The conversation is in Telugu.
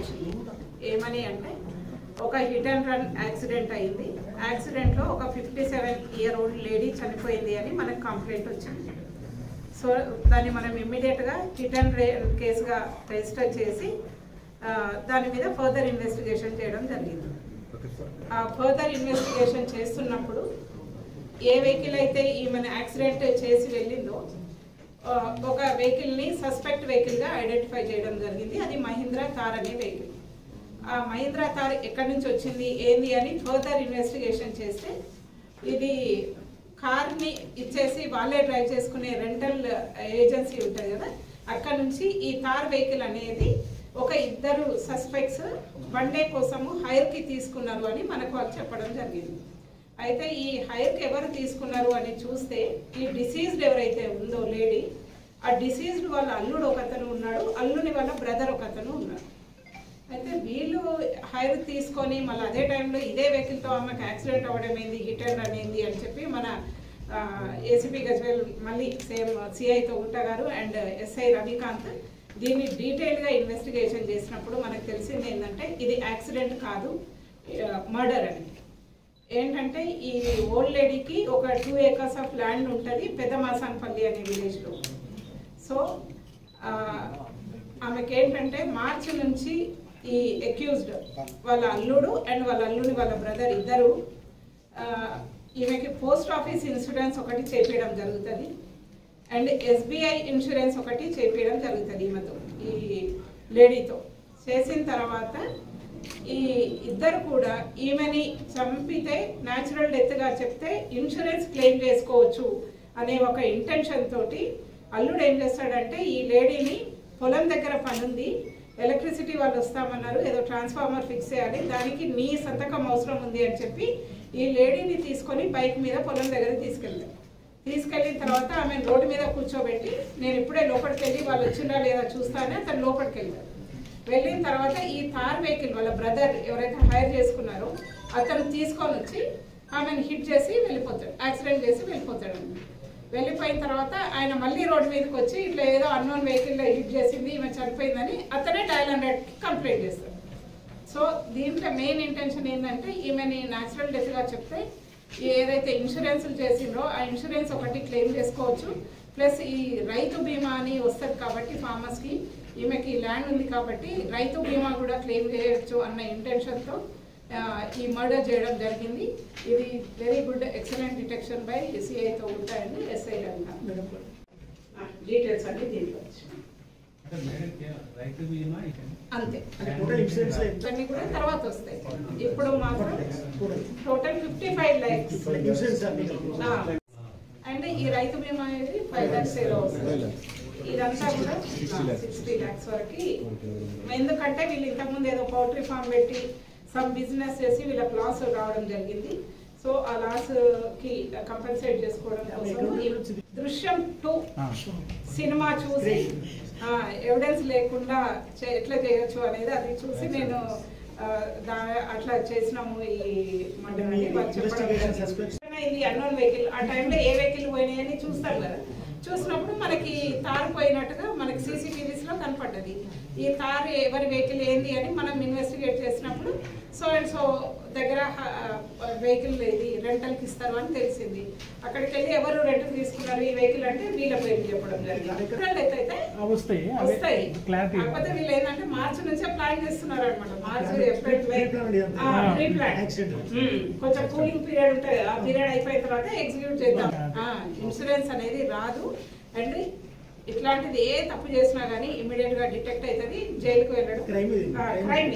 వచ్చింది. ఏమని అంటే ఒక హిట్ అండ్ రన్ యాక్సిడెంట్ అయింది. యాక్సిడెంట్లో ఒక 57-year-old లేడీ చనిపోయింది అని మనకు కంప్లైంట్ వచ్చింది. సో దాన్ని మనం ఇమ్మీడియట్గా హిట్ అండ్ కేసుగా రిజిస్టర్ చేసి దాని మీద ఫర్దర్ ఇన్వెస్టిగేషన్ చేయడం జరిగింది. ఆ ఫర్దర్ ఇన్వెస్టిగేషన్ చేస్తున్నప్పుడు ఏ వెహికల్ అయితే ఈమెను యాక్సిడెంట్ చేసి వెళ్ళిందో ఒక వెహికల్ని సస్పెక్ట్ వెహికల్గా ఐడెంటిఫై చేయడం జరిగింది. అది మహీంద్రా థార్ అనే వెహికల్. ఆ మహీంద్రా థార్ ఎక్కడి నుంచి వచ్చింది ఏంది అని ఫర్దర్ ఇన్వెస్టిగేషన్ చేస్తే ఇది కార్ని ఇచ్చేసి వాళ్ళే డ్రైవ్ చేసుకునే రెంటల్ ఏజెన్సీ ఉంటుంది కదా, అక్కడ నుంచి ఈ థార్ వెహికల్ అనేది ఒక 2 సస్పెక్ట్స్ వన్ డే కోసము హైర్కి తీసుకున్నారు అని మనకు వాళ్ళు చెప్పడం జరిగింది. అయితే ఈ హైర్కి ఎవరు తీసుకున్నారు అని చూస్తే ఈ డిసీజ్డ్ ఎవరైతే ఉందో లేడీ, ఆ డిసీజ్డ్ వాళ్ళ అల్లుడు ఒకతను ఉన్నాడు, అల్లుని వాళ్ళ బ్రదర్ ఒకతను ఉన్నాడు. అయితే వీళ్ళు హైర్ తీసుకొని మళ్ళీ అదే టైంలో ఇదే వెహికల్తో ఆమెకు యాక్సిడెంట్ అవ్వడం ఏంది, హిట్ అండ్ రన్ ఏంది అని చెప్పి మన ఏసీపీ గజ్వేల్ మళ్ళీ సేమ్ సిఐతో గుట్టా గారు అండ్ ఎస్ఐ రవికాంత్ దీన్ని డీటెయిల్గా ఇన్వెస్టిగేషన్ చేసినప్పుడు మనకు తెలిసింది ఏంటంటే ఇది యాక్సిడెంట్ కాదు, మర్డర్ అని. ఏంటంటే ఈ ఓల్డ్ లేడీకి ఒక 2 acres ఆఫ్ ల్యాండ్ ఉంటుంది పెద్దమాసాన్పల్లి అనే విలేజ్లో. సో ఆమెకి ఏంటంటే మార్చి నుంచి ఈ అక్యూజ్డ్ వాళ్ళ అల్లుడు అండ్ వాళ్ళ అల్లుని వాళ్ళ బ్రదర్ ఇద్దరు ఈమెకి పోస్ట్ ఆఫీస్ ఇన్సూరెన్స్ ఒకటి చేపించడం జరుగుతుంది అండ్ ఎస్బీఐ ఇన్సూరెన్స్ ఒకటి చేపించడం జరుగుతుంది ఈమెతో, ఈ లేడీతో. చేసిన తర్వాత ఈ ఇద్దరు కూడా ఈమెని చంపితే న్యాచురల్ డెత్గా చెప్తే ఇన్సూరెన్స్ క్లెయిమ్ చేసుకోవచ్చు అనే ఒక ఇంటెన్షన్ తోటి అల్లుడు ఏం చేస్తాడంటే ఈ లేడీని పొలం దగ్గర పనుంది, ఎలక్ట్రిసిటీ వాళ్ళు వస్తామన్నారు, ఏదో ట్రాన్స్ఫార్మర్ ఫిక్స్ చేయాలి, దానికి నీ సంతకం అవసరం ఉంది అని చెప్పి ఈ లేడీని తీసుకొని బైక్ మీద పొలం దగ్గర తీసుకెళ్ళిన తర్వాత ఆమె రోడ్డు మీద కూర్చోబెట్టి నేను ఇప్పుడే లోపలికి వెళ్ళి వాళ్ళు వచ్చిందా లేదా చూస్తానే అతను లోపలికి వెళ్ళారు. వెళ్ళిన తర్వాత ఈ థార్ వెహికల్ వాళ్ళ బ్రదర్ ఎవరైతే హైర్ చేసుకున్నారో అతను తీసుకొని వచ్చి ఆమెను హిట్ చేసి వెళ్ళిపోతాడు, యాక్సిడెంట్ చేసి వెళ్ళిపోతాడు. వెళ్ళిపోయిన తర్వాత ఆయన మళ్ళీ రోడ్డు మీదకి వచ్చి ఇట్లా ఏదో అన్నోన్ వెహికల్లో హిట్ చేసింది ఈమె చనిపోయిందని అతనే డయల్ 100కి కంప్లైంట్ చేస్తాడు. సో దీంట్లో మెయిన్ ఇంటెన్షన్ ఏంటంటే ఈమెని న్యాచురల్ డెత్గా చెప్తే ఏదైతే ఇన్సూరెన్స్లు చేసిండ్రో ఆ ఇన్సూరెన్స్ ఒకటి క్లెయిమ్ చేసుకోవచ్చు, ప్లస్ ఈ రైతు బీమా అని వస్తుంది కాబట్టి ఫార్మర్స్కి ఈమెకి ల్యాండ్ ఉంది కాబట్టి రైతు బీమా కూడా క్లెయిమ్ చేయొచ్చు అన్న ఇంటెన్షన్తో ఈ మర్డర్ చేయడం జరిగింది. ఇది very good excellent detection by సిఐతో ఉంటాయండి ఎస్ఐ డీటెయిల్స్ అన్ని దీంట్లో అంతే ఇవన్నీ కూడా తర్వాత వస్తాయి. ఇప్పుడు మాత్రం టోటల్ 55 lakhs అండ్ ఈ రైతు బీమా అనేది 5 lakhs ఏదో వస్తుంది. ఇదంతా కూడా 60 lakhs వరకు. ఎందుకంటే వీళ్ళు ఇంతకుముందు ఏదో పౌల్ట్రీ ఫామ్ పెట్టి సమ్ బిజినెస్ చేసి వీళ్ళకి లాస్ రావడం జరిగింది. సో ఆ లాస్ కి కంపెన్సేట్ చేసుకోవడం కోసం దృశ్యం 2 సినిమా చూసి ఎవిడెన్స్ లేకుండా ఎట్లా చేయొచ్చు అనేది అది చూసి నేను అట్లా చేసినాము. ఈ మర్డర్ ఇది అన్నోన్ వెహికల్, ఆ టైంలో ఏ వెహికల్ పోయినాయని చూస్తారు కదా, చూసినప్పుడు మనకి తారు పోయినట్టుగా మనకి CCTVsలో కనపడ్డది. ఈ తారు ఎవరి వెహికల్ ఏంది అని మనం ఇన్వెస్టిగేట్ చేసినప్పుడు సో అండ్ సో దగ్గర వెహికల్ ఇది రెంటల్కి ఇస్తారు అని తెలిసింది. అక్కడికి వెళ్ళి ఎవరు రెంటల్ తీసుకున్నారు ఈ వెహికల్ అంటే వీళ్ళ పేరు చెప్పడం జరిగింది. అయితే వస్తాయి కాకపోతే వీళ్ళు ఏంటంటే మార్చి నుంచే ప్లాన్ చేస్తున్నారు అనమాట. మార్చి ఏప్రిల్ ప్రీ ప్లాన్ కొంచెం కూలింగ్ పీరియడ్ ఉంటుంది, ఆ పీరియడ్ అయిపోయిన తర్వాత ఎగ్జిక్యూట్ చేద్దాం. ఇన్సూరెన్స్ అనేది రాదు అండ్ ఇట్లాంటిది ఏ తప్పు చేసినా కానీ ఇమీడియట్ గా డిటెక్ట్ అవుతుంది, జైలుకు వెళ్ళడం క్రైమ్.